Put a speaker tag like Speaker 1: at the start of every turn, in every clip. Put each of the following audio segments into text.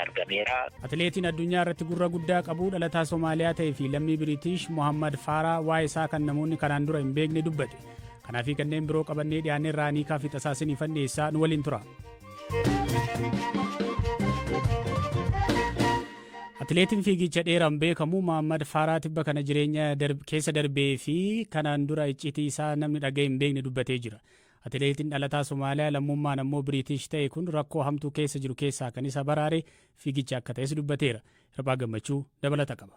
Speaker 1: argameera.
Speaker 2: Atileetiin addunyaa irratti gurra guddaa qabu dhalataa Somaaliyaa ta'ee fi lammii Biriitish Mohammad Farah waa'ee isaa kan namoonni kanaan dura hin beekne dubbate. Kanaaf kanneen biroo qabannee dhiyaannee irraa hiikaa fi tasaasanii fanneessaa nu waliin tura. Atileetiin fiigicha dheeraan beekamu Mohammad Farah tibba kana jireenya keessa darbee fi kanaan dura icciitii isaa namni dhaga'e hin beekne dubbatee jira. Atileetiin dhalataa Somaaliyaa lammummaan ammoo Biriitish ta'e kun rakkoo hamtuu keessa jiru keessaa kan isa baraare fiigicha akka ta'es dubbateera. Hirphaa Gammachuu dabalata qaba.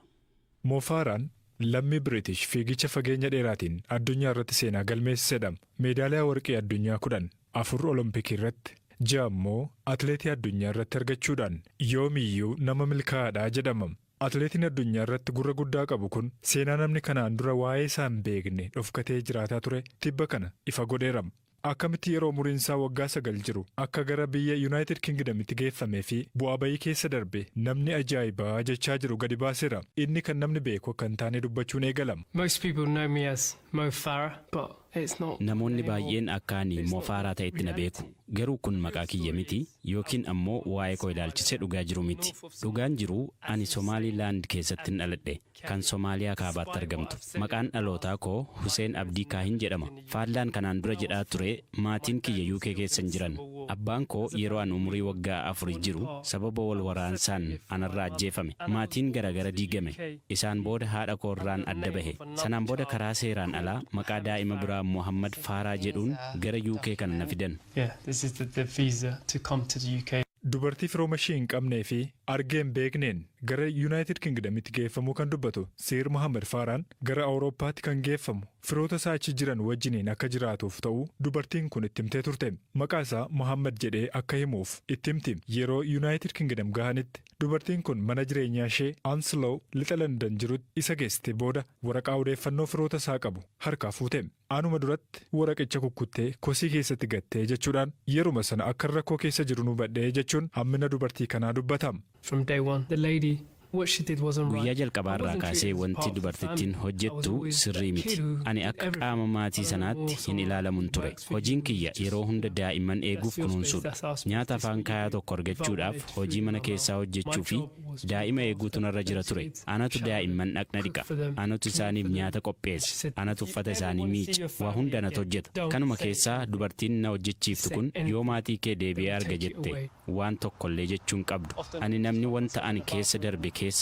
Speaker 3: Mo Faraan lammii Biriitish fiigicha fageenya dheeraatiin addunyaa irratti seenaa galmeessisedha. Meedaaliyaa warqee addunyaa 14 Olompikii irratti 6 ammoo atileetii addunyaa irratti argachuudhaan yoomiyyuu nama milkaa'aadhaa jedhama. Atileetiin addunyaa irratti gurra guddaa qabu kun seenaa namni kanaan dura waa'ee isaa hin beekne dhokfatee jiraataa ture tibba kana ifa godheera. Akkamitti yeroo umuriinsaa waggaa 9 jiru akka gara biyya United Kingdomitti geeffamee fi bu'aa bayii keessa darbe namni ajaa'ibaa jechaa jiru gadi baaseera. Inni kan namni beeku akka hin taane dubbachuun eegalama.
Speaker 4: Namoonni baay'een akka ani Mo Farah ta'etti na beeku. Garuu kun maqaa kiyya miti yookiin ammoo waa'ee koo ilaalchisee dhugaa jiru miti. Dhugaan jiru ani Somaaliilaand keessatti dhaladhe kan Somaaliyaa kaabaatti argamtu. Maqaan dhalootaa koo Hussein Abdii Kaahin jedhama. Faallaan kanaan dura jedhaa ture maatiin kiyya UK keessa hin jiran. Abbaan koo yeroo an umurii waggaa 4 jiru sababa wal waraansaan anarraa ajjeefame. Maatiin garagara diigame. Isaan booda haadha koorraan adda bahe. Sanaan booda karaa seeraan alaa maqaa daa'ima biraa Mohammad Farah jedhuun gara UK kana na fidan.
Speaker 3: Dubartii firooma ishee hin qabnee fi argee hin beekneen gara United Kingdomitti geeffamuu kan dubbatu Sir Mohammad Faraan gara Awurooppaatti kan geeffamu firoota isaa achi jiran wajjiniin akka jiraatuuf ta'u dubartiin kun itti himtee turte. Maqaa isaa Mohammad jedhee akka himuuf itti himti. Yeroo United Kingdom gahanitti dubartiin kun mana jireenyaa ishee Anslow lixa London jirutti isa geessite booda waraqaa odeeffannoo firoota isaa qabu harkaa fuute. Anuma duratti waraqicha kukkuttee kosii keessatti gattee jechuudhaan yeruma sana akka rakkoo keessa jiru nu badhee jechuun hammina dubartii kanaa dubbatama.
Speaker 4: Guyyaa jalqabaarraa kaasee wanti dubartittiin hojjettu sirrii miti. Ani akka qaama maatii sanaatti hin ilaalamun ture. Hojiin kiyya yeroo hunda daa'imman eeguuf kunuunsuudha. Nyaata afaan kaayaa tokko argachuudhaaf hojii mana keessaa hojjechuu fi daa'ima eeguutu narra jira ture. Anatu daa'imman dhaqna dhiqa. Anatu isaaniif nyaata qopheessa. Anatu uffata isaanii miica. Waa hunda anatu hojjeta. Kanuma keessaa dubartiin na hojjechiiftu kun yoo maatii kee deebi'ee arga jette waan tokkollee jechuun qabdu. Ani namni wanta ani keessa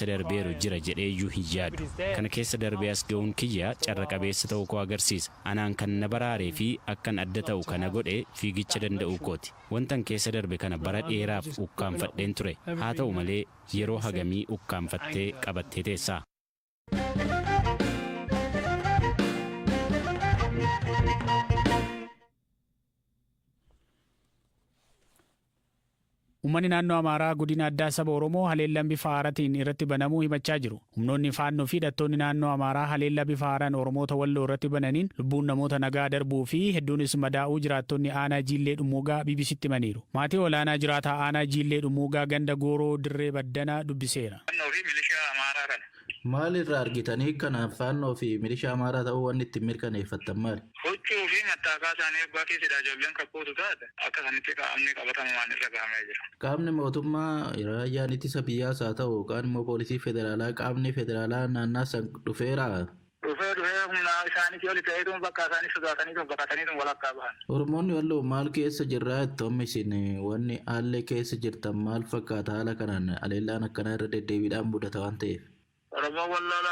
Speaker 4: darbeeru jira jedheeyyuu hin yaadu. Kana keessa darbee as ga'uun kiyya carra qabeessa ta'uu koo agarsiisa. Anaan kan na baraaree fi akkan adda ta'u kana godhe fiigicha danda'uu kooti. Wantan keessa darbe kana bara dheeraaf ukkaanfadheen ture. Haa ta'u malee yeroo hagamii ukkaanfattee qabattee teessaa.
Speaker 2: Uummanni naannoo Amaaraa godina addaa saba Oromoo haleellaan bifa haaraatiin irratti banamuu himachaa jiru. Humnoonni faannoo fi hidhattoonni naannoo Amaaraa haleellaa bifa haaraan Oromoota Walloo irratti bananiin lubbuun namoota nagaa darbuu fi hedduunis madaa'uu jiraattonni aanaa Jiillee Dhumuugaa BBC'tti himaniiru. Maatii olaanaa jiraataa aanaa Jiillee Dhumuugaa ganda Gooroo Dirree Baddanaa dubbiseera.
Speaker 5: Maal irraa argitanii kanaaf faannoo fi milishaa Amaaraa ta'uu wanni ittiin mirkaneeffattan maali?
Speaker 6: Huccuu fi mattaakaa isaanii eebbaa keessadha ijoolleen kakkootu taate akka sanitti qaamni qabatamu waan irra gahamee jira.
Speaker 5: Qaamni mootummaa raayyaan ittisa biyyaas haa ta'u yookaan immoo poolisii federaalaa qaamni federaalaa naannaa san dhufeera.
Speaker 6: Dhufee humna isaaniitii oli ta'eetu bakka isaanii sodaataniitu baqataniitu walakkaa bahan.
Speaker 5: Oromoonni Walloo maal keessa jirraa ittoomi isin wanni haallee keessa jirtan maal fakkaata haala kanaan haleellaan akkanaa irra deddeebiidhaan mudata waan ta'eef?
Speaker 6: Oromoo Walloo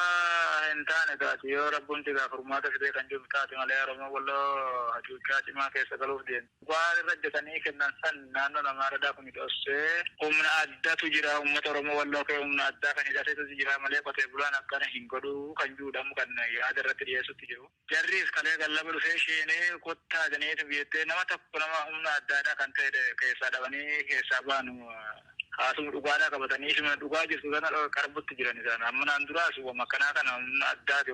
Speaker 6: hin taane taati yoo rabbuun tigaa furmaata fidee kan jiru taate malee Oromoo Walloo hacuuccaa cimaa keessa galuuf deemu. Waan irra hojjetanii kennan san naannoo Amaaraadhaa kun dhossee humna addatu jira uummata Oromoo Walloo kee humna addaa kan hidhateetu jira malee qotee bulaan akkana hin godhuu kan juudhamu kan yaada irratti dhiyeessutti jiru. Jarriis kalee gallaba dhufee sheenee kottaa janiitu biyyatee nama tokko nama humna addaadhaa kan ta'e keessaa dhabanii keessaa baanu. Haasuma dhugaadhaa qabatanii shima dhugaa jirtu kana qarbutti jiran isaan amma naan duraas makkanaa kana humna addaati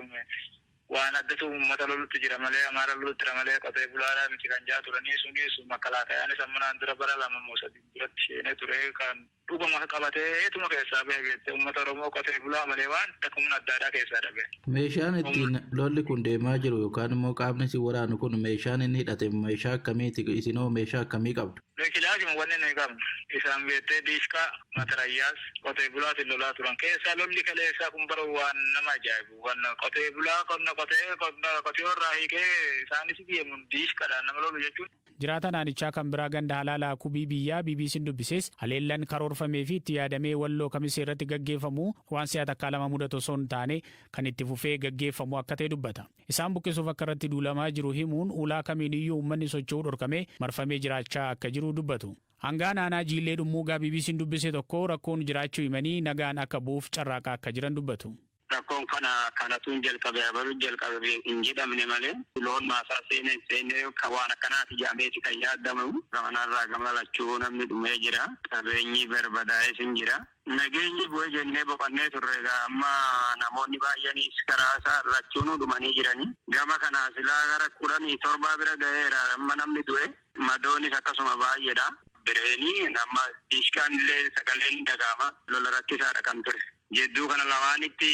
Speaker 6: waan addatu uummata lolutti jira malee Amaara lolutti jira malee qotee bulaadhaa miti kan jaa turanii sunis makalaatayaanis amma naan dura bara 2 moo 3 duratti sheenee ture kan dhugama qabatee etuma keessaa beekte uummata Oromoo qotee bulaa malee waan takkumna adda addaa keessaa dhabe.
Speaker 5: Meeshaan ittiin lolli kun deemaa jiru yookaan immoo qaamni si waraanu kun meeshaan inni hidhate meeshaa akkamiiti? Isinoo meeshaa akkamii qabdu?
Speaker 6: Kilaasuma wanni nuyi qabnu isaan beektee diishkaa matarayyaas qotee bulaatiin lolaa turan keessaa lolli kaleessaa kun bara waan nama ajaa'ibu waan qotee bulaa qotee irraa hiikee isaanis deemuun diishkaadhaan nama lolu jechuun.
Speaker 2: Jiraata naannichaa kan biraa ganda halaalaa kubii biyyaa BBC'n dubbises haleellaan karoorfamee fi itti yaadamee walloo kamisee irratti gaggeeffamu waan si'a takkaa lama mudatu osoo hin taane kan itti fufee gaggeeffamu akka ta'e dubbata. Isaan buqqisuuf akka irratti duulamaa jiru himuun ulaa kamiiniyyuu uummanni socho'uu dhorkamee marfamee jiraachaa akka jiru dubbatu. Hangaan aanaa jiillee dhummuugaa BBC'n dubbise tokko rakkoon jiraachuu himanii nagaan akka bu'uuf carraaqaa akka jiran dubbatu.
Speaker 6: Rakkoon kanatuun jalqabe abaluun jalqabe hin jedhamne malee loon maasaa seenee waan akkanaati jaameeti kan yaadamu gamanarraa gamalachuu namni dhumee jira qabeenyi barbadaa'es hin jira. Nageenyi bu'ee jennee boqonnee turre amma namoonni baay'eenis karaa isaa rachuun dhumanii jiranii gama kanaa silaa gara 17 bira ga'eera amma namni du'e madoonis akkasuma baay'eedha. Bireenii nama diishkaan illee sagaleen dhaga'ama lola rakkisaadha kan ture. Jedduu kana lamaanitti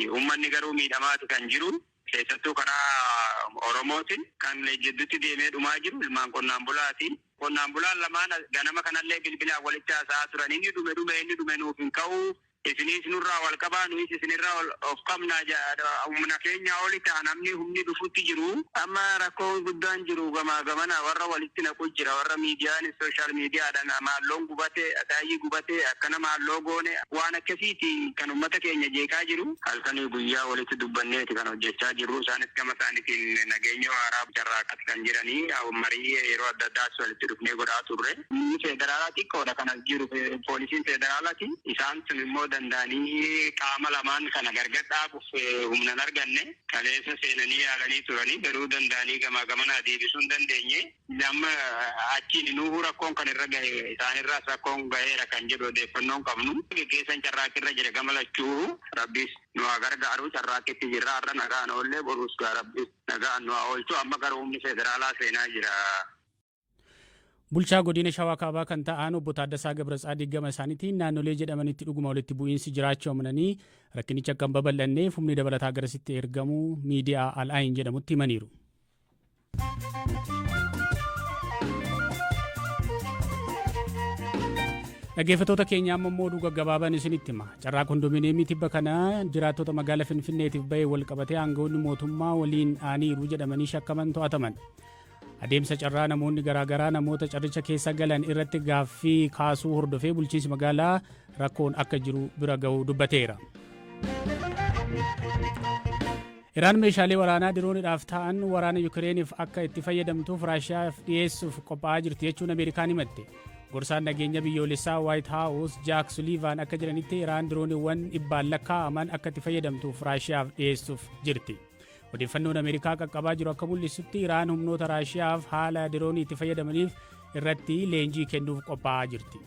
Speaker 6: uummanni garuu miidhamaati kan jiru keessattuu karaa Oromootiin kan jidduutti deemee dhumaa jiru ilmaan qonnaan bulaati. Qonnaan bulaan lamaan ganama kanallee bilbilaan walitti haasa'aa turan inni dhume nuuf hin ka'u. Isinis nurraa wal qabaa nuyi isinirraa of qabnaa humna keenya oli ta'a namni humni dhufutti jiru. Amma rakkoo guddaan jiru gamana warra walitti naqu jira warra miidiyaan sooshaal miidiyaadhaan maalloon gubate daayii gubate akkana maalloo goone waan akkasiiti kan uummata keenya jeeqaa jiru. Halkanii guyyaa walitti dubbanneeti kan hojjechaa jiru isaanis gama isaaniitiin nageenya waaraa carraaqati kan jiranii marii yeroo adda addaas walitti dhufnee godhaa turre. Federaalaa xiqqoodha kanas jiru poolisiin federaalaati isaan sun immoo danda'anii qaama lamaan kana gargar dhaabuuf humna hin arganne kaleessa seenanii yaalanii turanii garuu danda'anii gamanaa deebisuu hin dandeenye amma achiin nuuhu rakkoon kan irra gahe isaanirraas rakkoon gaheera kan jedhu odeeffannoon qabnu geggeessan carraaqirra jira gamalachuu rabbis nu haa gargaaru carraaqitti jirra har'a nagaan oollee boruus gaa rabbis nagaan nu haa oolchu amma garuu humni federaalaa seenaa jira.
Speaker 2: Bulchaa godina Shawaa Kaabaa kan ta'an obbo Taaddasaa Gabratsaadiq gama isaaniitiin naannolee jedhamanitti dhuguma walitti bu'iinsi jiraachuu amananii rakkinicha akka hin babal'anneef humni dabalataa garasitti ergamu miidiyaa Al-Ayin jedhamutti himaniiru. Dhaggeeffattoota keenya amma immoo oduu gaggabaaban isinitti hima. Carraa kondominiyeemii tibba kana jiraattota magaalaa Finfinneetiif bahee wal qabatee aangawoonni mootummaa waliin aaniiru jedhamanii shakkaman to'ataman. Adeemsa carraa namoonni garaagaraa namoota carricha keessa galan irratti gaaffii kaasuu hordofee bulchiinsi magaalaa rakkoon akka jiru bira ga'uu dubbateera. Iraan meeshaalee waraanaa dirooniidhaaf ta'an waraana Yukireeniif akka itti fayyadamtuuf Raashiyaaf dhiyeessuuf qophaa'aa jirti jechuun Ameerikaan himatte. Gorsaan nageenya biyyoolessaa White House Jack Sullivan akka jedhanitti Iraan dirooniiwwan dhibbaan lakkaa'aman akka itti fayyadamtuuf Raashiyaaf dhiyeessuuf jirti. Odeeffannoon Ameerikaa qaqqabaa jiru akka mul'isutti Iraan humnoota Raashiyaaf haala diroonii itti fayyadamaniif irratti leenjii kennuuf qophaa'aa jirti.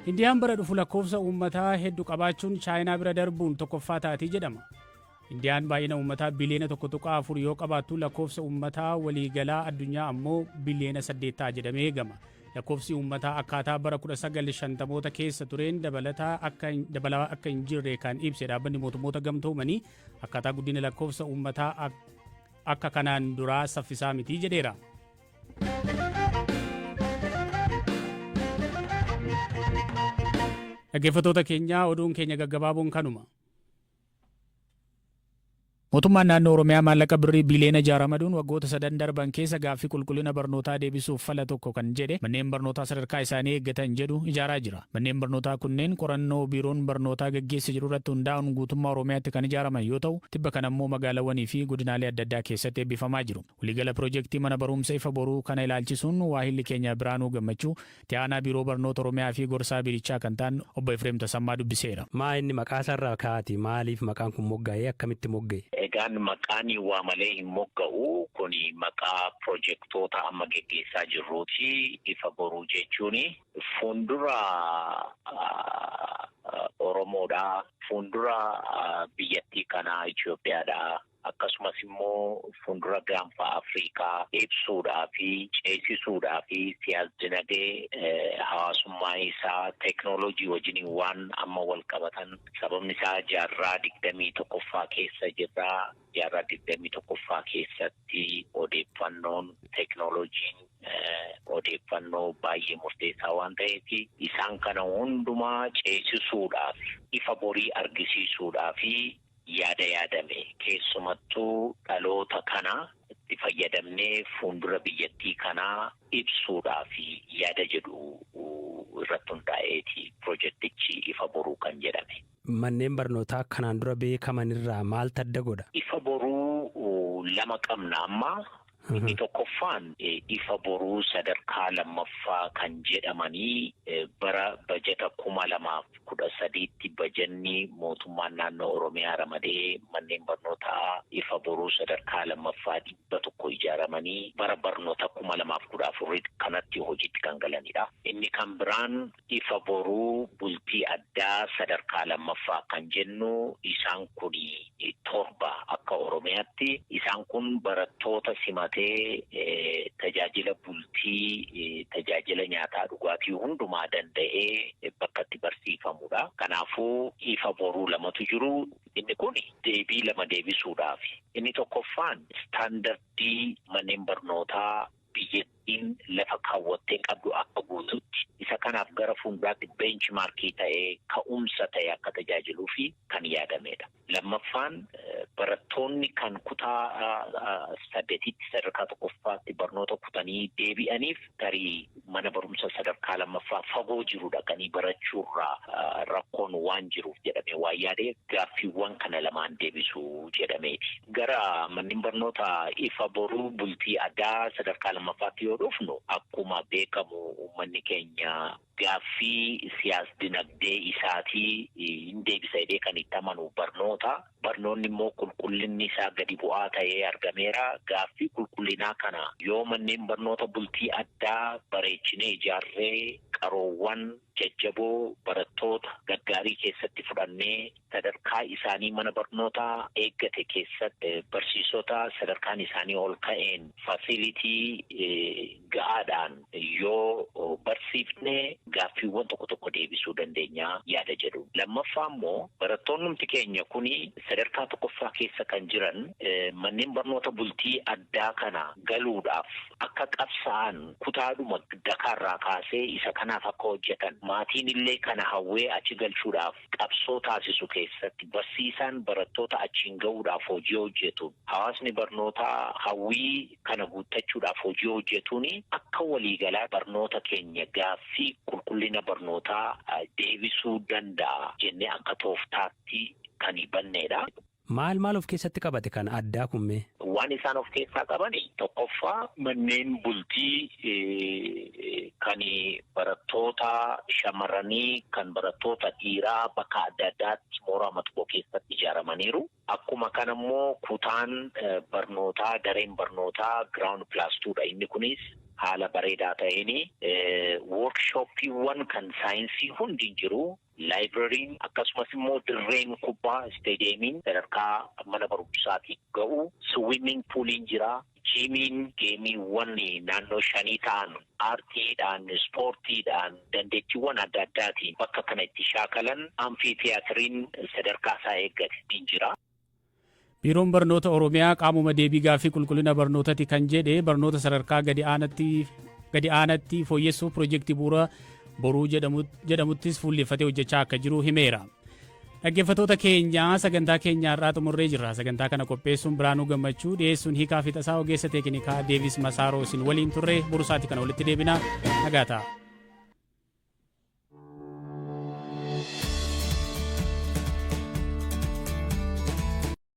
Speaker 2: Indiyaan bara dhufu lakkoofsa uummataa hedduu qabaachuun Chaayinaa bira darbuun tokkoffaa taati jedhama. Indiyaan baay'ina uummataa biliyoona 1.4 yoo qabaattu lakkoofsa uummataa waliigalaa addunyaa ammoo biliyoona 8 jedhamee eegama. Lakkoofsi uummataa akkaataa bara 1950moota keessa tureen dabalaa akka hin jirre kan ibse dhaabbanni mootummoota gamtoomanii akkaataa guddina lakkoofsa uummataa akka kanaan duraa saffisaa miti jedheera. Dhaggeeffattoota keenya oduun keenya gaggabaaboon kanuma. Mootummaan naannoo Oromiyaa maallaqa birrii biliyoona 6 ramaduun waggoota 3 darban keessa gaaffii qulqullina barnootaa deebisuuf fala tokko kan jedhe manneen barnootaa sadarkaa isaanii eeggatan jedhu ijaaraa jira. Manneen barnootaa kunneen qorannoo biiroon barnootaa gaggeesse jiru irratti hundaa'uun guutummaa Oromiyaatti kan ijaaraman yoo ta'u, tibba kana immoo magaalawwanii fi godinaalee adda addaa keessatti eebbifamaa jiru. Waliigala piroojeektii mana barumsa ifa boruu kana ilaalchisuun waahilli keenya Biraanuu Gammachuu itti aanaa biiroo barnoota Oromiyaa fi gorsaa biirichaa kan ta'an obbo Efreem Tasammaa dubbiseera.
Speaker 1: Maa inni maqaa isaarraa kaa'ati maaliif maqaan kun mogga'ee akkamitti mogga'e?
Speaker 7: Egaan maqaan waa malee hin mogga'u kun maqaa piroojeektoota amma geggeessaa jirruuti ifa boruu jechuun fuuldura Oromoodhaa fuuldura biyyattii kanaa Itoophiyaadhaa akkasumas immoo fuuldura gaanfa Afrikaa ibsuudhaa fi ceesisuudhaa fi siyaas-dinagdee hawaasummaa isaa teeknooloojii wajjin waan amma wal qabatan sababni isaa jaarraa 21ffaa keessa jirra. Jaarraa 21ffaa keessatti odeeffannoon teeknooloojiin odeeffannoo baay'ee murteessaa waan ta'eef isaan kana hundumaa ceesisuudhaaf ifa borii argisiisuudhaaf yaada yaadame keessumattuu dhaloota kana itti fayyadamnee fuuldura biyyattii kanaa ibsuudhaaf yaada jedhu irratti hundaa'eeti pirojektichi ifa boruu kan jedhame.
Speaker 1: Manneen barnootaa kanaan dura beekaman irraa maaltu adda godha?
Speaker 7: Ifa boruu lama qabna amma. Inni tokkoffaan ifa boruu sadarkaa lammaffaa kan jedhamanii bara bajeta 2013tti bajanni mootummaan naannoo Oromiyaa ramadee manneen barnootaa ifa boruu sadarkaa lammaffaa 100 ijaaramanii bara barnoota 2014 kanatti hojiitti kan galanidha. Inni kan biraan ifa boruu bultii addaa sadarkaa lammaffaa kan jennu isaan kun 7 akka Oromiyaatti isaan kun barattoota simatee tajaajila bultii tajaajila nyaataa dhugaatii hundumaa danda'ee bakka itti barsiifamudha. Kanaafuu ifa boruu lamatu jiru. Inni kun deebii lama deebisuudhaaf. Inni tokkoffaan istaandardii manneen barnootaa biyyattiin lafa kaawwattee qabdu akka guututti isa kanaaf gara fuulduraatti beenchmaarkii ta'ee ka'umsa ta'ee akka tajaajiluu fi kan yaadamedha. Lammaffaan barattoonni kan kutaa 8tti sadarkaa 1ffaatti barnoota kutanii deebi'aniif tarii mana barumsa sadarkaa lammaffaa fagoo jiru dhaqanii barachuurraa rakkoon waan jiruuf jedhamee waan yaadee gaaffiiwwan kana lamaan deebisuu jedhameeti. Gara manneen barnoota ifa boruu bultii addaa sadarkaa lammaffaatti yoo dhufnu akkuma beekamu uummanni keenya gaaffii siyaas-dinagdee isaatii hin deebisa jedhee kan itti amanu barnoota. Barnoonni immoo qulqullinni isaa gadi bu'aa ta'ee argameera. Gaaffii qulqullinaa kana yoo manneen barnoota bultii addaa bareechinee ijaarree qaroowwan jajjaboo barattoota gaggaarii keessatti fudhannee sadarkaa isaanii mana barnootaa eeggate keessatti barsiisota sadarkaan isaanii ol ka'een faasilitii ga'aadhaan yoo barsiifne gaaffiiwwan tokko deebisuu dandeenya yaada jedhu. Lammaffaa immoo barattoonni keenya kuni sadarkaa 1ffaa keessa kan jiran manneen barnoota bultii addaa kana galuudhaaf akka qabsa'an kutaadhuma dakaarraa kaasee isa kanaaf akka hojjetan maatiin illee kana hawwee achi galchuudhaaf qabsoo taasisu keessatti barsiisaan barattoota achiin ga'uudhaaf hojii hojjetu. Hawaasni barnootaa hawwii kana guuttachuudhaaf hojii hojjetuun akka waliigalaa barnoota keenya gaaffii qulqullina barnootaa deebisuu danda'a jennee akka tooftaatti kan banneedha.
Speaker 1: Maal of keessatti qabate kan addaa kummee?
Speaker 7: Waan isaan of keessaa qabani tokkoffaa manneen bultii kan barattoota shamarranii kan barattoota dhiiraa bakka adda addaatti mooraa tokko keessatti ijaaramaniiru. Akkuma kana immoo kutaan barnootaa dareen barnootaa giraawundi pilaas 2dha. Inni kunis haala bareedaa ta'een workshooppiiwwan kan saayinsii hundi jiru. Librariin akkasumas immoo dirreen kubbaa isteediyeemiin sadarkaa mana barumsaatiin ga'u. Swimming pooliin jira. Jiimiin geemiiwwan naannoo 5 ta'an aartiidhaan ispoortiidhaan dandeettiiwwan adda addaatiin bakka kana itti shaakalan amfiitiyaatiriin sadarkaa isaa eeggate jira.
Speaker 2: Biiroon barnoota Oromiyaa qaamuma deebii gaaffii qulqullina barnootaati kan jedhe barnoota sadarkaa gadi aanaatti fooyyessuuf pirojektii bu'uura boruu jedhamuttis fuulleffatee hojjechaa akka jiru himeera. Dhaggeeffattoota keenya sagantaa keenya irraa xumurree jirra. Sagantaa kana qopheessuun Biraanuu Gammachuu dhiyeessuun hiikaa fi tasaa ogeessa teeknikaa Deevis Masaaroo isin waliin turre burusaatti kana walitti deebina nagaa ta'a.